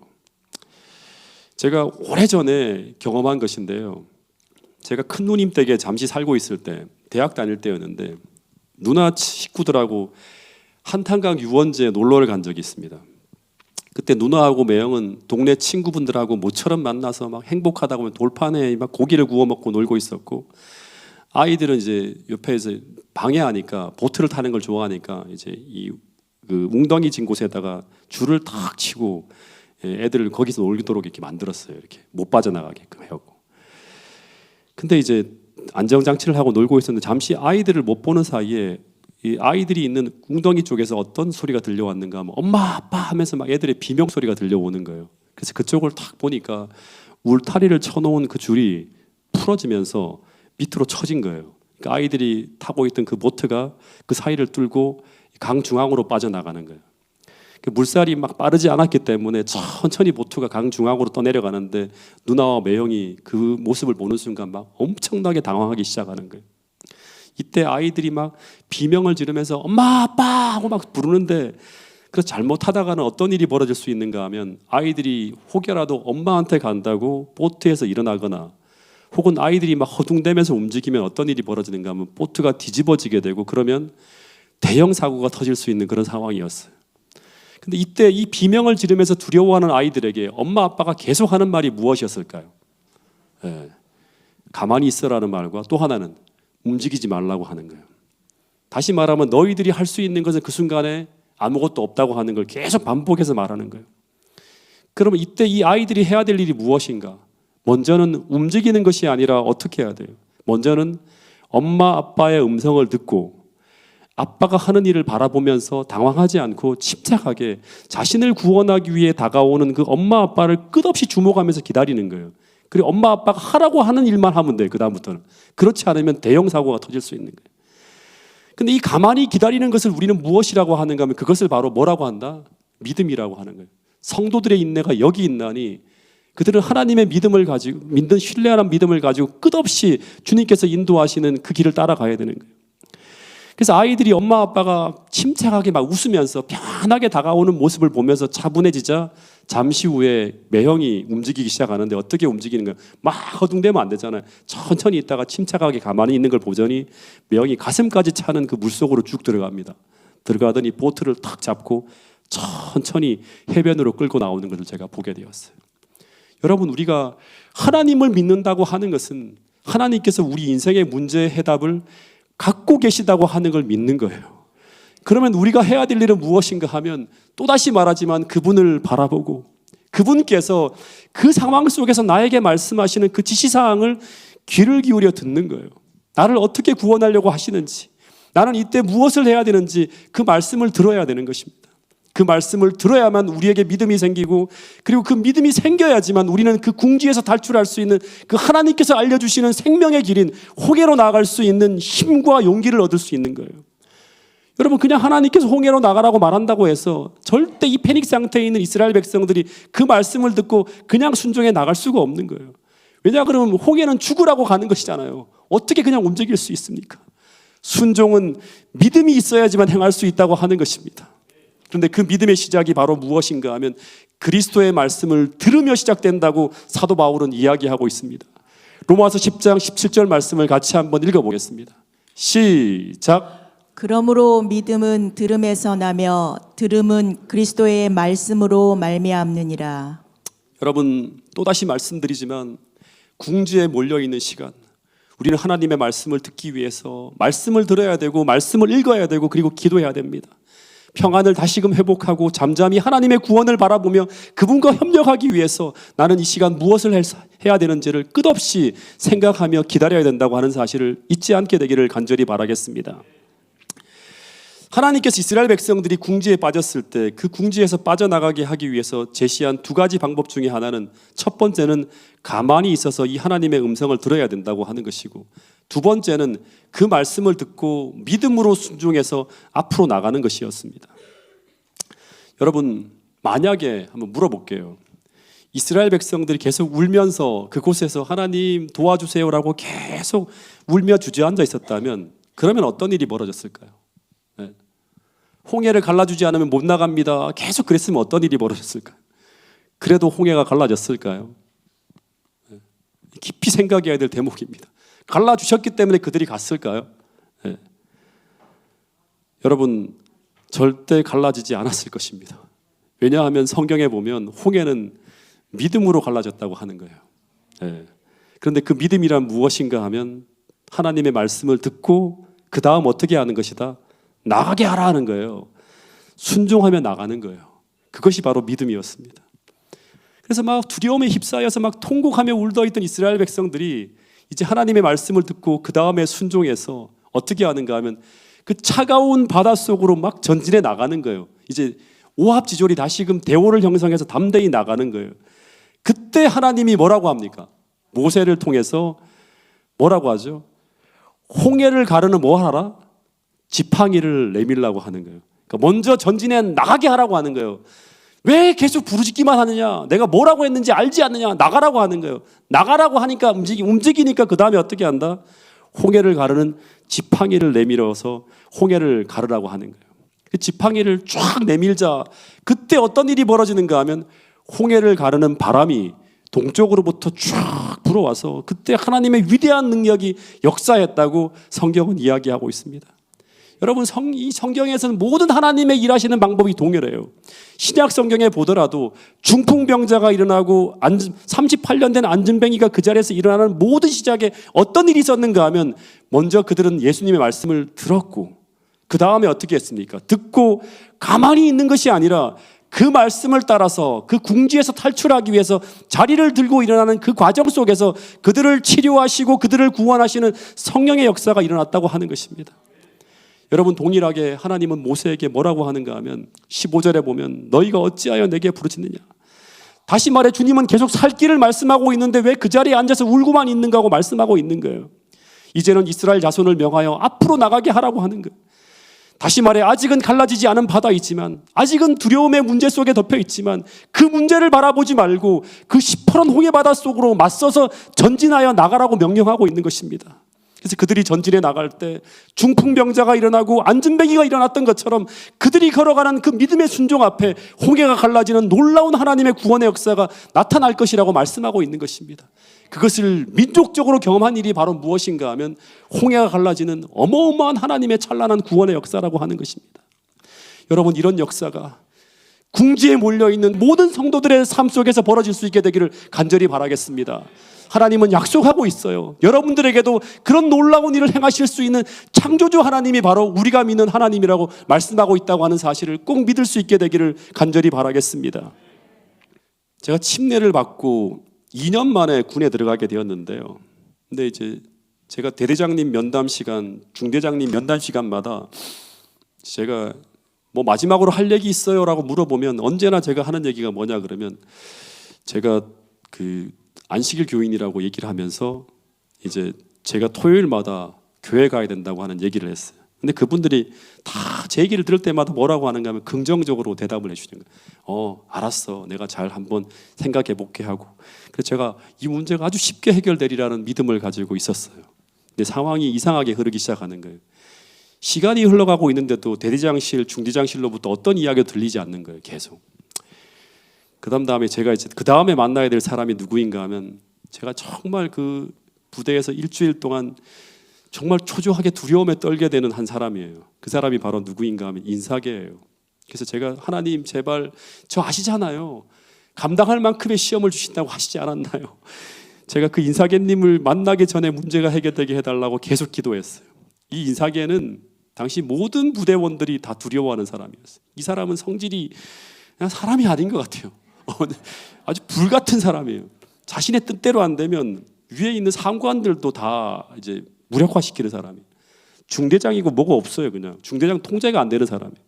제가 오래전에 경험한 것인데요. 제가 큰 누님 댁에 잠시 살고 있을 때, 대학 다닐 때였는데 누나 식구들하고 한탄강 유원지에 놀러를 간 적이 있습니다. 그때 누나하고 매형은 동네 친구분들하고 모처럼 만나서 막 행복하다고 하면 돌판에 막 고기를 구워 먹고 놀고 있었고, 아이들은 이제 옆에서 방해하니까 보트를 타는 걸 좋아하니까 이제 그 웅덩이 진 곳에다가 줄을 탁 치고 애들을 거기서 놀도록 이렇게 만들었어요. 이렇게 못 빠져나가게끔 해갖고. 근데 이제 안정장치를 하고 놀고 있었는데 잠시 아이들을 못 보는 사이에 이 아이들이 있는 웅덩이 쪽에서 어떤 소리가 들려왔는가 하면 엄마 아빠 하면서 막 애들의 비명 소리가 들려오는 거예요. 그래서 그쪽을 탁 보니까 울타리를 쳐놓은 그 줄이 풀어지면서 밑으로 쳐진 거예요. 그러니까 아이들이 타고 있던 그 보트가 그 사이를 뚫고 강 중앙으로 빠져나가는 거예요. 그 물살이 막 빠르지 않았기 때문에 천천히 보트가 강 중앙으로 떠내려가는데 누나와 매형이 그 모습을 보는 순간 막 엄청나게 당황하기 시작하는 거예요. 이때 아이들이 막 비명을 지르면서 엄마 아빠 하고 막 부르는데, 그래서 잘못하다가는 어떤 일이 벌어질 수 있는가 하면 아이들이 혹여라도 엄마한테 간다고 보트에서 일어나거나, 혹은 아이들이 막 허둥대면서 움직이면 어떤 일이 벌어지는가 하면 보트가 뒤집어지게 되고, 그러면 대형 사고가 터질 수 있는 그런 상황이었어요. 근데 이때 이 비명을 지르면서 두려워하는 아이들에게 엄마 아빠가 계속 하는 말이 무엇이었을까요? 가만히 있어라는 말과 또 하나는 움직이지 말라고 하는 거예요. 다시 말하면 너희들이 할 수 있는 것은 그 순간에 아무것도 없다고 하는 걸 계속 반복해서 말하는 거예요. 그러면 이때 이 아이들이 해야 될 일이 무엇인가? 먼저는 움직이는 것이 아니라 어떻게 해야 돼요? 먼저는 엄마 아빠의 음성을 듣고 아빠가 하는 일을 바라보면서 당황하지 않고 침착하게 자신을 구원하기 위해 다가오는 그 엄마 아빠를 끝없이 주목하면서 기다리는 거예요. 그리고 엄마 아빠가 하라고 하는 일만 하면 돼요. 그 다음부터는. 그렇지 않으면 대형 사고가 터질 수 있는 거예요. 근데 이 가만히 기다리는 것을 우리는 무엇이라고 하는가 하면 그것을 바로 뭐라고 한다? 믿음이라고 하는 거예요. 성도들의 인내가 여기 있나니 그들은 하나님의 믿음을 가지고, 믿는 신뢰하는 믿음을 가지고 끝없이 주님께서 인도하시는 그 길을 따라가야 되는 거예요. 그래서 아이들이 엄마 아빠가 침착하게 막 웃으면서 편하게 다가오는 모습을 보면서 차분해지자 잠시 후에 매형이 움직이기 시작하는데 어떻게 움직이는 거예요? 막 허둥대면 안 되잖아요. 천천히 있다가 침착하게 가만히 있는 걸 보더니 매형이 가슴까지 차는 그 물속으로 쭉 들어갑니다. 들어가더니 보트를 탁 잡고 천천히 해변으로 끌고 나오는 것을 제가 보게 되었어요. 여러분, 우리가 하나님을 믿는다고 하는 것은 하나님께서 우리 인생의 문제의 해답을 갖고 계시다고 하는 걸 믿는 거예요. 그러면 우리가 해야 될 일은 무엇인가 하면 또다시 말하지만 그분을 바라보고 그분께서 그 상황 속에서 나에게 말씀하시는 그 지시사항을 귀를 기울여 듣는 거예요. 나를 어떻게 구원하려고 하시는지, 나는 이때 무엇을 해야 되는지 그 말씀을 들어야 되는 것입니다. 그 말씀을 들어야만 우리에게 믿음이 생기고, 그리고 그 믿음이 생겨야지만 우리는 그 궁지에서 탈출할 수 있는 그 하나님께서 알려주시는 생명의 길인 홍해로 나아갈 수 있는 힘과 용기를 얻을 수 있는 거예요. 여러분, 그냥 하나님께서 홍해로 나가라고 말한다고 해서 절대 이 패닉 상태에 있는 이스라엘 백성들이 그 말씀을 듣고 그냥 순종해 나갈 수가 없는 거예요. 왜냐 그러면 홍해는 죽으라고 가는 것이잖아요. 어떻게 그냥 움직일 수 있습니까? 순종은 믿음이 있어야지만 행할 수 있다고 하는 것입니다. 그런데 그 믿음의 시작이 바로 무엇인가 하면 그리스도의 말씀을 들으며 시작된다고 사도 바울은 이야기하고 있습니다. 로마서 10장 17절 말씀을 같이 한번 읽어보겠습니다. 시작. 그러므로 믿음은 들음에서 나며 들음은 그리스도의 말씀으로 말미암느니라. 여러분, 또다시 말씀드리지만 궁지에 몰려있는 시간, 우리는 하나님의 말씀을 듣기 위해서 말씀을 들어야 되고 말씀을 읽어야 되고 그리고 기도해야 됩니다. 평안을 다시금 회복하고 잠잠히 하나님의 구원을 바라보며 그분과 협력하기 위해서 나는 이 시간 무엇을 해야 되는지를 끝없이 생각하며 기다려야 된다고 하는 사실을 잊지 않게 되기를 간절히 바라겠습니다. 하나님께서 이스라엘 백성들이 궁지에 빠졌을 때 그 궁지에서 빠져나가게 하기 위해서 제시한 두 가지 방법 중에 하나는, 첫 번째는 가만히 있어서 이 하나님의 음성을 들어야 된다고 하는 것이고, 두 번째는 그 말씀을 듣고 믿음으로 순종해서 앞으로 나가는 것이었습니다. 여러분, 만약에 한번 물어볼게요. 이스라엘 백성들이 계속 울면서 그곳에서 하나님 도와주세요라고 계속 울며 주저앉아 있었다면 그러면 어떤 일이 벌어졌을까요? 네. 홍해를 갈라주지 않으면 못 나갑니다. 계속 그랬으면 어떤 일이 벌어졌을까요? 그래도 홍해가 갈라졌을까요? 깊이 생각해야 될 대목입니다. 갈라주셨기 때문에 그들이 갔을까요? 네. 여러분, 절대 갈라지지 않았을 것입니다. 왜냐하면 성경에 보면 홍해는 믿음으로 갈라졌다고 하는 거예요. 네. 그런데 그 믿음이란 무엇인가 하면 하나님의 말씀을 듣고 그 다음 어떻게 하는 것이다? 나가게 하라 하는 거예요. 순종하며 나가는 거예요. 그것이 바로 믿음이었습니다. 그래서 막 두려움에 휩싸여서 막 통곡하며 울더 있던 이스라엘 백성들이 이제 하나님의 말씀을 듣고 그 다음에 순종해서 어떻게 하는가 하면 그 차가운 바닷속으로 막 전진해 나가는 거예요. 이제 오합지졸이 다시금 대오를 형성해서 담대히 나가는 거예요. 그때 하나님이 뭐라고 합니까? 모세를 통해서 뭐라고 하죠? 홍해를 가르는 뭐 하라? 지팡이를 내밀라고 하는 거예요. 그러니까 먼저 전진해 나가게 하라고 하는 거예요. 왜 계속 부르짖기만 하느냐? 내가 뭐라고 했는지 알지 않느냐? 나가라고 하는 거예요. 나가라고 하니까 움직이니까 그 다음에 어떻게 한다? 홍해를 가르는 지팡이를 내밀어서 홍해를 가르라고 하는 거예요. 그 지팡이를 쫙 내밀자 그때 어떤 일이 벌어지는가 하면 홍해를 가르는 바람이 동쪽으로부터 쫙 불어와서 그때 하나님의 위대한 능력이 역사했다고 성경은 이야기하고 있습니다. 여러분, 이 성경에서는 모든 하나님의 일하시는 방법이 동일해요. 신약 성경에 보더라도 중풍병자가 일어나고 38년 된 안진뱅이가 그 자리에서 일어나는 모든 시작에 어떤 일이 있었는가 하면 먼저 그들은 예수님의 말씀을 들었고 그 다음에 어떻게 했습니까? 듣고 가만히 있는 것이 아니라 그 말씀을 따라서 그 궁지에서 탈출하기 위해서 자리를 들고 일어나는 그 과정 속에서 그들을 치료하시고 그들을 구원하시는 성령의 역사가 일어났다고 하는 것입니다. 여러분, 동일하게 하나님은 모세에게 뭐라고 하는가 하면 15절에 보면 너희가 어찌하여 내게 부르짖느냐. 다시 말해 주님은 계속 살 길을 말씀하고 있는데 왜 그 자리에 앉아서 울고만 있는가 하고 말씀하고 있는 거예요. 이제는 이스라엘 자손을 명하여 앞으로 나가게 하라고 하는 거예요. 다시 말해 아직은 갈라지지 않은 바다이지만 아직은 두려움의 문제 속에 덮여 있지만 그 문제를 바라보지 말고 그 시퍼런 홍해 바다 속으로 맞서서 전진하여 나가라고 명령하고 있는 것입니다. 그래서 그들이 전진해 나갈 때 중풍병자가 일어나고 안진뱅이가 일어났던 것처럼 그들이 걸어가는 그 믿음의 순종 앞에 홍해가 갈라지는 놀라운 하나님의 구원의 역사가 나타날 것이라고 말씀하고 있는 것입니다. 그것을 민족적으로 경험한 일이 바로 무엇인가 하면 홍해가 갈라지는 어마어마한 하나님의 찬란한 구원의 역사라고 하는 것입니다. 여러분, 이런 역사가 궁지에 몰려있는 모든 성도들의 삶 속에서 벌어질 수 있게 되기를 간절히 바라겠습니다. 하나님은 약속하고 있어요. 여러분들에게도 그런 놀라운 일을 행하실 수 있는 창조주 하나님이 바로 우리가 믿는 하나님이라고 말씀하고 있다고 하는 사실을 꼭 믿을 수 있게 되기를 간절히 바라겠습니다. 제가 침례를 받고 2년 만에 군에 들어가게 되었는데요. 근데 이제 제가 대대장님 면담 시간, 중대장님 면담 시간마다 제가 뭐 마지막으로 할 얘기 있어요라고 물어보면 언제나 제가 하는 얘기가 뭐냐 그러면 제가 그 안식일 교인이라고 얘기를 하면서 이제 제가 토요일마다 교회 가야 된다고 하는 얘기를 했어요. 근데 그분들이 다 제 얘기를 들을 때마다 뭐라고 하는가 하면 긍정적으로 대답을 해주시는 거예요. 알았어. 내가 잘 한번 생각해 볼게 하고. 그래서 제가 이 문제가 아주 쉽게 해결되리라는 믿음을 가지고 있었어요. 근데 상황이 이상하게 흐르기 시작하는 거예요. 시간이 흘러가고 있는데도 대대장실, 중대장실로부터 어떤 이야기가 들리지 않는 거예요. 계속. 그 다음에 제가 이제 그 다음에 만나야 될 사람이 누구인가 하면 제가 정말 그 부대에서 일주일 동안 정말 초조하게 두려움에 떨게 되는 한 사람이에요. 그 사람이 바로 누구인가 하면 인사계예요. 그래서 제가 하나님 제발 저 아시잖아요. 감당할 만큼의 시험을 주신다고 하시지 않았나요? 제가 그 인사계님을 만나기 전에 문제가 해결되게 해달라고 계속 기도했어요. 이 인사계는 당시 모든 부대원들이 다 두려워하는 사람이었어요. 이 사람은 성질이 그냥 사람이 아닌 것 같아요. 아주 불같은 사람이에요. 자신의 뜻대로 안 되면 위에 있는 상관들도 다 이제 무력화시키는 사람이에요. 중대장이고 뭐가 없어요. 그냥 중대장 통제가 안 되는 사람이에요.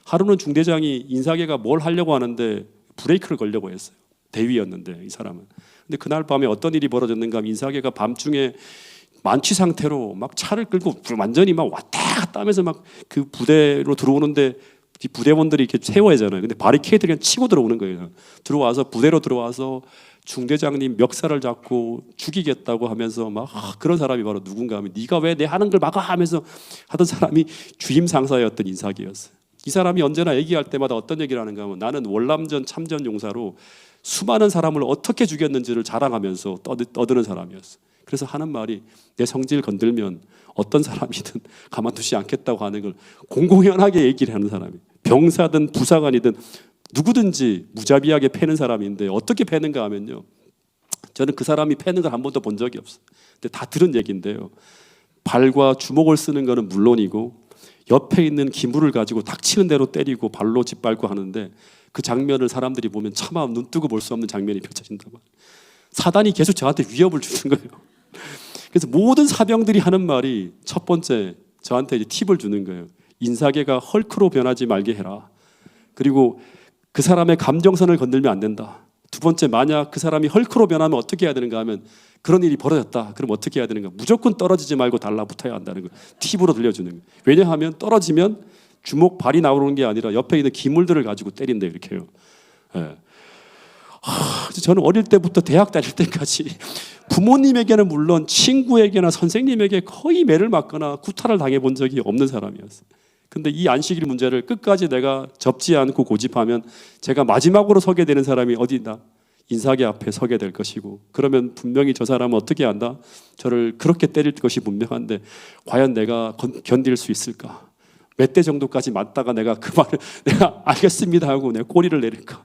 하루는 중대장이 인사계가 뭘 하려고 하는데 브레이크를 걸려고 했어요. 대위였는데 이 사람은. 근데 그날 밤에 어떤 일이 벌어졌는가 하면 인사계가 밤중에 만취 상태로 막 차를 끌고 완전히 막 왔다 갔다 하면서 막 그 부대로 들어오는데 부대원들이 이렇게 세워야 하잖아요. 근데 바리케이드 그냥 치고 들어오는 거예요. 들어와서 부대로 들어와서 중대장님 멱살을 잡고 죽이겠다고 하면서 막 그런 사람이 바로 누군가 하면 네가 왜 내 하는 걸 막아 하면서 하던 사람이 주임 상사였던 인사계였어요. 이 사람이 언제나 얘기할 때마다 어떤 얘기를 하는가 하면 나는 월남전 참전 용사로 수많은 사람을 어떻게 죽였는지를 자랑하면서 떠드는 사람이었어. 그래서 하는 말이 내 성질 건들면 어떤 사람이든 가만두지 않겠다고 하는 걸 공공연하게 얘기를 하는 사람이, 병사든 부사관이든 누구든지 무자비하게 패는 사람인데 어떻게 패는가 하면요, 저는 그 사람이 패는 걸 한 번도 본 적이 없어요. 근데 다 들은 얘기인데요, 발과 주먹을 쓰는 거는 물론이고 옆에 있는 기물을 가지고 닥치는 대로 때리고 발로 짓밟고 하는데 그 장면을 사람들이 보면 차마 눈 뜨고 볼 수 없는 장면이 펼쳐진단 말이에요. 사단이 계속 저한테 위협을 주는 거예요. 그래서 모든 사병들이 하는 말이 첫 번째 저한테 이제 팁을 주는 거예요. 인사계가 헐크로 변하지 말게 해라. 그리고 그 사람의 감정선을 건들면 안 된다. 두 번째, 만약 그 사람이 헐크로 변하면 어떻게 해야 되는가 하면 그런 일이 벌어졌다. 그럼 어떻게 해야 되는가? 무조건 떨어지지 말고 달라붙어야 한다는 거 팁으로 들려주는 거예요. 왜냐하면 떨어지면 주먹 발이 나오는 게 아니라 옆에 있는 기물들을 가지고 때린다 이렇게 해요. 예. 저는 어릴 때부터 대학 다닐 때까지 부모님에게는 물론 친구에게나 선생님에게 거의 매를 맞거나 구타를 당해본 적이 없는 사람이었어요. 근데 이 안식일 문제를 끝까지 내가 접지 않고 고집하면 제가 마지막으로 서게 되는 사람이 어디다? 인사계 앞에 서게 될 것이고, 그러면 분명히 저 사람은 어떻게 한다? 저를 그렇게 때릴 것이 분명한데 과연 내가 견딜 수 있을까? 몇 대 정도까지 맞다가 내가 그 말을 내가 알겠습니다 하고 내 꼬리를 내릴까?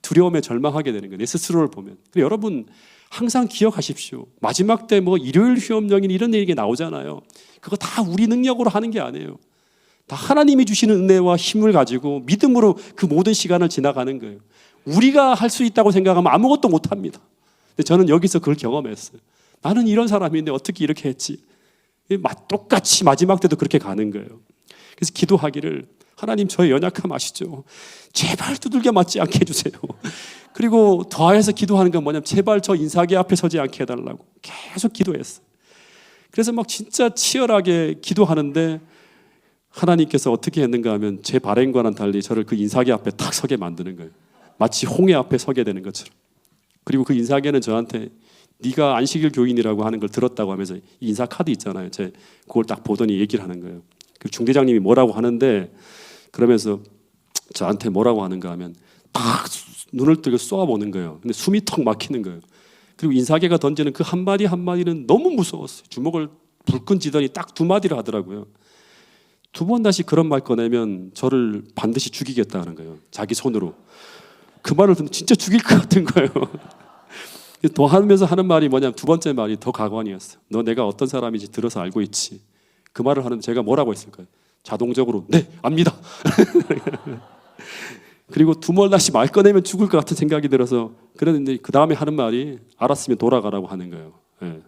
두려움에 절망하게 되는 거예요. 내 스스로를 보면. 그리고 여러분 항상 기억하십시오. 마지막 때 뭐 일요일 휴업령인 이런 얘기 나오잖아요. 그거 다 우리 능력으로 하는 게 아니에요. 다 하나님이 주시는 은혜와 힘을 가지고 믿음으로 그 모든 시간을 지나가는 거예요. 우리가 할 수 있다고 생각하면 아무것도 못합니다. 근데 저는 여기서 그걸 경험했어요. 나는 이런 사람인데 어떻게 이렇게 했지? 똑같이 마지막 때도 그렇게 가는 거예요. 그래서 기도하기를, 하나님 저의 연약함 아시죠? 제발 두들겨 맞지 않게 해주세요. 그리고 더해서 기도하는 건 뭐냐면 제발 저 인사계 앞에 서지 않게 해달라고 계속 기도했어요. 그래서 막 진짜 치열하게 기도하는데 하나님께서 어떻게 했는가 하면 제 바램과는 달리 저를 그 인사계 앞에 탁 서게 만드는 거예요. 마치 홍해 앞에 서게 되는 것처럼. 그리고 그 인사계는 저한테 네가 안식일 교인이라고 하는 걸 들었다고 하면서 인사 카드 있잖아요. 제 그걸 딱 보더니 얘기를 하는 거예요. 그 중대장님이 뭐라고 하는데 그러면서 저한테 뭐라고 하는가 하면 딱 눈을 뜨고 쏘아보는 거예요. 근데 숨이 턱 막히는 거예요. 그리고 인사계가 던지는 그 한마디 한마디는 너무 무서웠어요. 주먹을 불끈 쥐더니 딱 두 마디를 하더라고요. 두 번 다시 그런 말 꺼내면 저를 반드시 죽이겠다는 거예요. 자기 손으로. 그 말을 듣면 진짜 죽일 것 같은 거예요. 더 하면서 하는 말이 뭐냐면 두 번째 말이 더 가관이었어요. 너 내가 어떤 사람인지 들어서 알고 있지. 그 말을 하는데 제가 뭐라고 했을까요? 자동적으로 네 압니다. 그리고 두 번 다시 말 꺼내면 죽을 것 같은 생각이 들어서 그랬는데 그 다음에 하는 말이 알았으면 돌아가라고 하는 거예요. 네.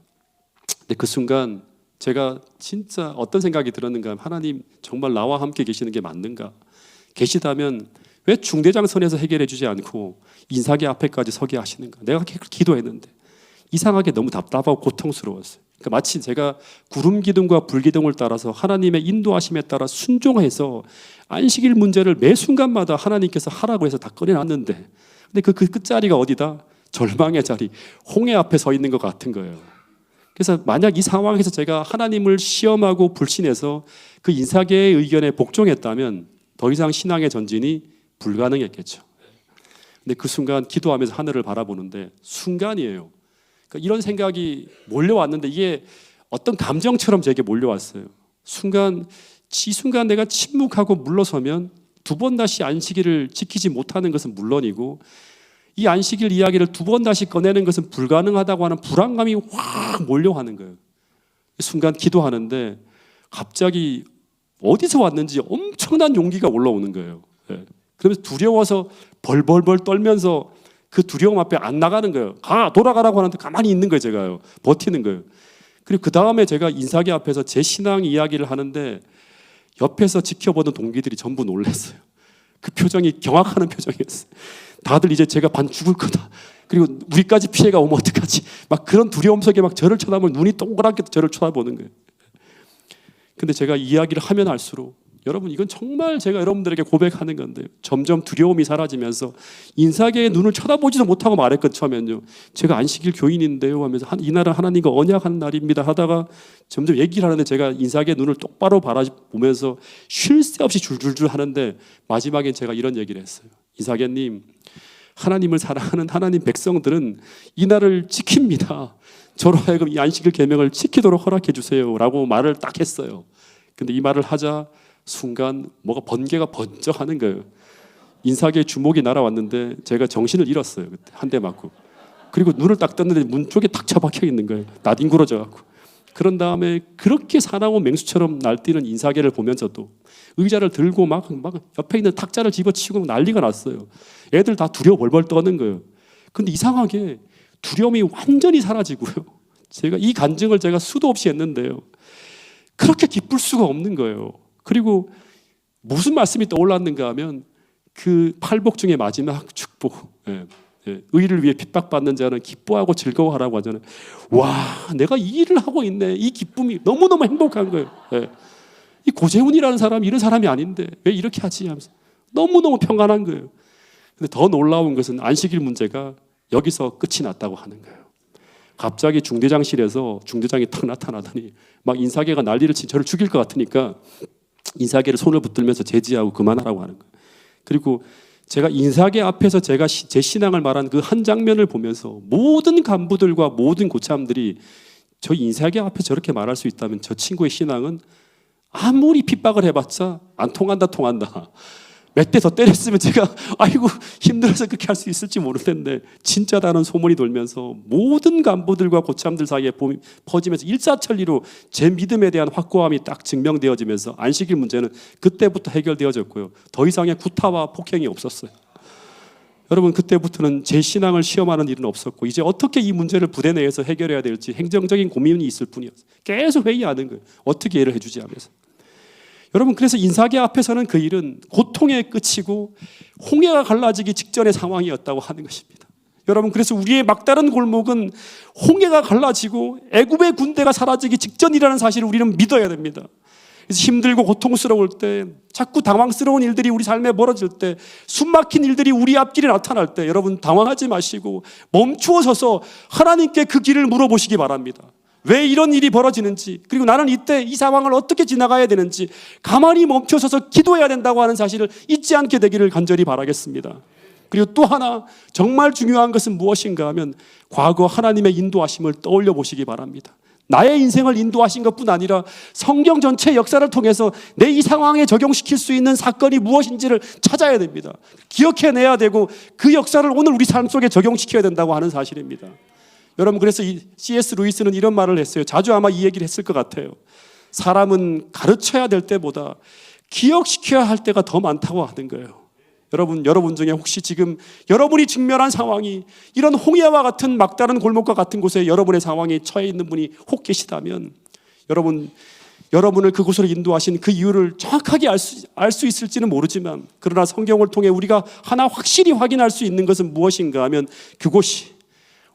근데 그 순간 제가 진짜 어떤 생각이 들었는가 하면 하나님 정말 나와 함께 계시는 게 맞는가? 계시다면 왜 중대장 선에서 해결해 주지 않고 인사계 앞에까지 서게 하시는가? 내가 기도했는데 이상하게 너무 답답하고 고통스러웠어요. 그러니까 마치 제가 구름 기둥과 불 기둥을 따라서 하나님의 인도하심에 따라 순종해서 안식일 문제를 매 순간마다 하나님께서 하라고 해서 다 꺼내놨는데 근데 그 끝자리가 어디다? 절망의 자리, 홍해 앞에 서 있는 것 같은 거예요. 그래서 만약 이 상황에서 제가 하나님을 시험하고 불신해서 그 인사계의 의견에 복종했다면 더 이상 신앙의 전진이 불가능했겠죠. 근데 그 순간 기도하면서 하늘을 바라보는데 순간이에요. 그러니까 이런 생각이 몰려왔는데 이게 어떤 감정처럼 제게 몰려왔어요. 이 순간 내가 침묵하고 물러서면 두 번 다시 안식일을 지키지 못하는 것은 물론이고 이 안식일 이야기를 두 번 다시 꺼내는 것은 불가능하다고 하는 불안감이 확 몰려하는 거예요. 순간 기도하는데 갑자기 어디서 왔는지 엄청난 용기가 올라오는 거예요. 그러면서 두려워서 벌벌벌 떨면서 그 두려움 앞에 안 나가는 거예요. 돌아가라고 하는데 가만히 있는 거예요. 제가요. 버티는 거예요. 그리고 그 다음에 제가 인사계 앞에서 제 신앙 이야기를 하는데 옆에서 지켜보던 동기들이 전부 놀랐어요. 그 표정이 경악하는 표정이었어요. 다들 이제 제가 반 죽을 거다. 그리고 우리까지 피해가 오면 어떡하지? 막 그런 두려움 속에 막 저를 쳐다보면 눈이 동그랗게 저를 쳐다보는 거예요. 근데 제가 이야기를 하면 할수록 여러분, 이건 정말 제가 여러분들에게 고백하는 건데요. 점점 두려움이 사라지면서 인사계의 눈을 쳐다보지도 못하고 말했거든요. 처음엔요. 제가 안식일 교인인데요 하면서 이날은 하나님과 언약하는 날입니다 하다가 점점 얘기를 하는데 제가 인사계의 눈을 똑바로 바라보면서 쉴 새 없이 줄줄줄 하는데 마지막엔 제가 이런 얘기를 했어요. 인사계님, 하나님을 사랑하는 하나님 백성들은 이 날을 지킵니다. 저로 하여금 이 안식일 계명을 지키도록 허락해 주세요 라고 말을 딱 했어요. 근데 이 말을 하자 순간 뭐가 번개가 번쩍 하는 거예요. 인사계의 주목이 날아왔는데 제가 정신을 잃었어요. 그때 한 대 맞고. 그리고 눈을 딱 떴는데 문 쪽에 딱 처박혀 있는 거예요. 나뒹굴어져 갖고. 그런 다음에 그렇게 사나운 맹수처럼 날뛰는 인사계를 보면서도 의자를 들고 막 옆에 있는 탁자를 집어치고 난리가 났어요. 애들 다 두려워 벌벌 떠는 거예요. 근데 이상하게 두려움이 완전히 사라지고요. 제가 이 간증을 제가 수도 없이 했는데요. 그렇게 기쁠 수가 없는 거예요. 그리고 무슨 말씀이 떠올랐는가 하면 그 팔복 중에 마지막 축복, 의를 위해 핍박받는 자는 기뻐하고 즐거워하라고 하잖아요. 와, 내가 이 일을 하고 있네. 이 기쁨이 너무너무 행복한 거예요. 이 고재훈이라는 사람이 이런 사람이 아닌데 왜 이렇게 하지 하면서 너무너무 평안한 거예요. 근데 더 놀라운 것은 안식일 문제가 여기서 끝이 났다고 하는 거예요. 갑자기 중대장실에서 중대장이 탁 나타나더니 막 인사계가 난리를 친 저를 죽일 것 같으니까 인사계를 손을 붙들면서 제지하고 그만하라고 하는 거예요. 그리고 제가 인사계 앞에서 제가 제 신앙을 말한 그 한 장면을 보면서 모든 간부들과 모든 고참들이 저 인사계 앞에 저렇게 말할 수 있다면 저 친구의 신앙은 아무리 핍박을 해봤자 안 통한다. 몇 대 더 때렸으면 제가 아이고 힘들어서 그렇게 할 수 있을지 모를 텐데 진짜다는 소문이 돌면서 모든 간부들과 고참들 사이에 퍼지면서 일사천리로 제 믿음에 대한 확고함이 딱 증명되어지면서 안식일 문제는 그때부터 해결되어졌고요. 더 이상의 구타와 폭행이 없었어요. 여러분, 그때부터는 제 신앙을 시험하는 일은 없었고 이제 어떻게 이 문제를 부대 내에서 해결해야 될지 행정적인 고민이 있을 뿐이었어요. 계속 회의하는 거예요. 어떻게 이해를 해주지 하면서. 여러분, 그래서 인사계 앞에서는 그 일은 고통의 끝이고 홍해가 갈라지기 직전의 상황이었다고 하는 것입니다. 여러분, 그래서 우리의 막다른 골목은 홍해가 갈라지고 애굽의 군대가 사라지기 직전이라는 사실을 우리는 믿어야 됩니다. 그래서 힘들고 고통스러울 때, 자꾸 당황스러운 일들이 우리 삶에 벌어질 때, 숨막힌 일들이 우리 앞길에 나타날 때 여러분 당황하지 마시고 멈추어 서서 하나님께 그 길을 물어보시기 바랍니다. 왜 이런 일이 벌어지는지, 그리고 나는 이때 이 상황을 어떻게 지나가야 되는지 가만히 멈춰서서 기도해야 된다고 하는 사실을 잊지 않게 되기를 간절히 바라겠습니다. 그리고 또 하나 정말 중요한 것은 무엇인가 하면 과거 하나님의 인도하심을 떠올려 보시기 바랍니다. 나의 인생을 인도하신 것뿐 아니라 성경 전체 역사를 통해서 내 이 상황에 적용시킬 수 있는 사건이 무엇인지를 찾아야 됩니다. 기억해내야 되고 그 역사를 오늘 우리 삶 속에 적용시켜야 된다고 하는 사실입니다. 여러분, 그래서 C.S. 루이스는 이런 말을 했어요. 자주 아마 이 얘기를 했을 것 같아요. 사람은 가르쳐야 될 때보다 기억시켜야 할 때가 더 많다고 하는 거예요. 여러분 중에 혹시 지금 여러분이 직면한 상황이 이런 홍해와 같은 막다른 골목과 같은 곳에 여러분의 상황에 처해 있는 분이 혹 계시다면 여러분을 그곳으로 인도하신 그 이유를 정확하게 알 수 있을지는 모르지만 그러나 성경을 통해 우리가 하나 확실히 확인할 수 있는 것은 무엇인가 하면 그곳이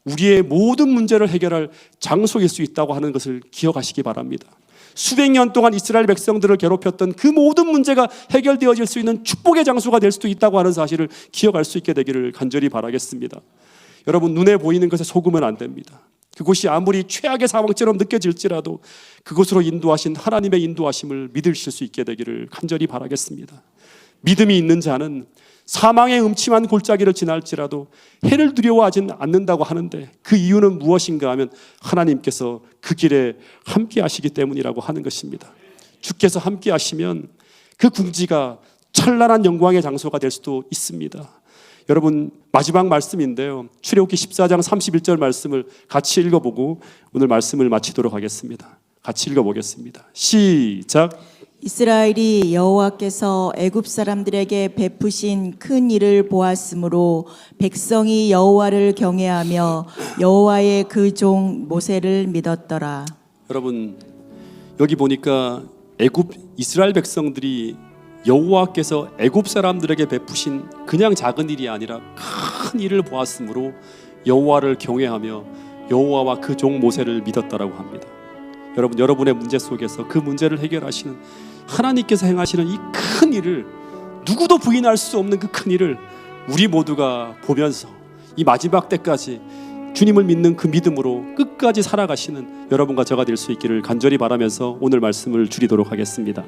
우리의 모든 문제를 해결할 장소일 수 있다고 하는 것을 기억하시기 바랍니다. 수백 년 동안 이스라엘 백성들을 괴롭혔던 그 모든 문제가 해결되어질 수 있는 축복의 장소가 될 수도 있다고 하는 사실을 기억할 수 있게 되기를 간절히 바라겠습니다. 여러분, 눈에 보이는 것에 속으면 안 됩니다. 그곳이 아무리 최악의 상황처럼 느껴질지라도 그곳으로 인도하신 하나님의 인도하심을 믿으실 수 있게 되기를 간절히 바라겠습니다. 믿음이 있는 자는 사망의 음침한 골짜기를 지날지라도 해를 두려워하지는 않는다고 하는데 그 이유는 무엇인가 하면 하나님께서 그 길에 함께 하시기 때문이라고 하는 것입니다. 주께서 함께 하시면 그 궁지가 찬란한 영광의 장소가 될 수도 있습니다. 여러분, 마지막 말씀인데요. 출애굽기 14장 31절 말씀을 같이 읽어보고 오늘 말씀을 마치도록 하겠습니다. 같이 읽어보겠습니다. 시작. 이스라엘이 여호와께서 애굽 사람들에게 베푸신 큰 일을 보았으므로 백성이 여호와를 경외하며 여호와의 그 종 모세를 믿었더라. 여러분, 여기 보니까 이스라엘 백성들이 여호와께서 애굽 사람들에게 베푸신 그냥 작은 일이 아니라 큰 일을 보았으므로 여호와를 경외하며 여호와와 그 종 모세를 믿었다라고 합니다. 여러분, 여러분의 문제 속에서 그 문제를 해결하시는 하나님께서 행하시는 이 큰 일을, 누구도 부인할 수 없는 그 큰 일을 우리 모두가 보면서 이 마지막 때까지 주님을 믿는 그 믿음으로 끝까지 살아가시는 여러분과 저가 될 수 있기를 간절히 바라면서 오늘 말씀을 줄이도록 하겠습니다.